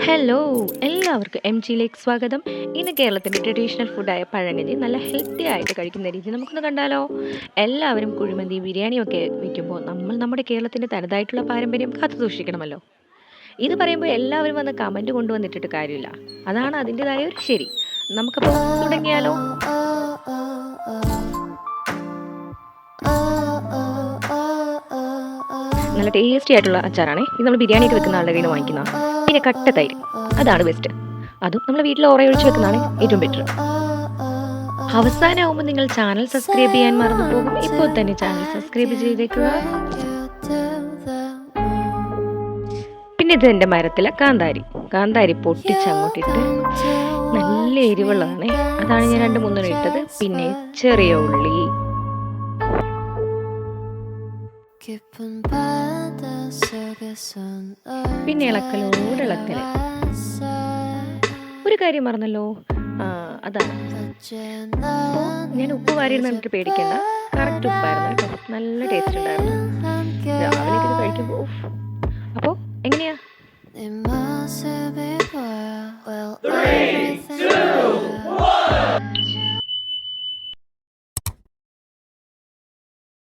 Hello, എല്ലാവർക്കും MGയിലേക്ക് സ്വാഗതം. ഇന്ന് കേരളത്തിൻ്റെ ട്രഡീഷണൽ ഫുഡായ പഴങ്കഞ്ഞി നല്ല ഹെൽത്തി ആയിട്ട് കഴിക്കുന്ന രീതി നമുക്കൊന്ന് കണ്ടാലോ? എല്ലാവരും കുഴിമന്തി ബിരിയാണിയൊക്കെ വെക്കുമ്പോൾ നമ്മൾ നമ്മുടെ കേരളത്തിൻ്റെ തനതായിട്ടുള്ള പാരമ്പര്യം കാത്തു സൂക്ഷിക്കണമല്ലോ. ഇത് പറയുമ്പോൾ എല്ലാവരും വന്ന് കമൻറ്റ് കൊണ്ടുവന്നിട്ടിട്ട് കാര്യമില്ല. അതാണ് അതിൻ്റെതായ ഒരു ശരി. നമുക്കപ്പോൾ തുടങ്ങിയാലോ? നല്ല ടേസ്റ്റി ആയിട്ടുള്ള അച്ചാറാണ് ഇത്. നമ്മൾ ബിരിയാണിയൊക്കെ വെക്കുന്ന ആളുടെ കയ്യിൽ നിന്ന് വാങ്ങിക്കുന്ന. പിന്നെ കട്ട തൈര്, അതാണ് ബെസ്റ്റ്. അതും നമ്മൾ വീട്ടിൽ ഓറ ഒഴിച്ച് വെക്കുന്നതാണ് ഏറ്റവും ബെറ്റർ. അവസാനമാകുമ്പോൾ നിങ്ങൾ ചാനൽ സബ്സ്ക്രൈബ് ചെയ്യാൻ മറന്നു പോകും. ഇപ്പോൾ തന്നെ ചാനൽ സബ്സ്ക്രൈബ് ചെയ്തേക്കുക. പിന്നെ ഇത് എൻ്റെ മരത്തിലെ കാന്താരി. കാന്താരി പൊട്ടിച്ച് അങ്ങോട്ടിട്ട് നല്ല എരിവുള്ളതാണ്. അതാണ് ഞാൻ 2-3 ഇട്ടത്. പിന്നെ ചെറിയ ഉള്ളി, പിന്നെ ഇളക്കലോട് ഇളക്കല്. ഒരു കാര്യം മറന്നല്ലോ, അതാണ്. അപ്പോൾ ഞാൻ ഉപ്പ് വാരിയിരുന്ന് എന്നിട്ട് പേടിക്കണ്ട, കറക്റ്റ് ഉപ്പായിരുന്നു കേട്ടോ. നല്ല ടേസ്റ്റ് ഉണ്ടായിരുന്നു. രാവിലെ ഇത് കഴിക്കുമ്പോൾ. അപ്പോൾ എങ്ങനെയാ?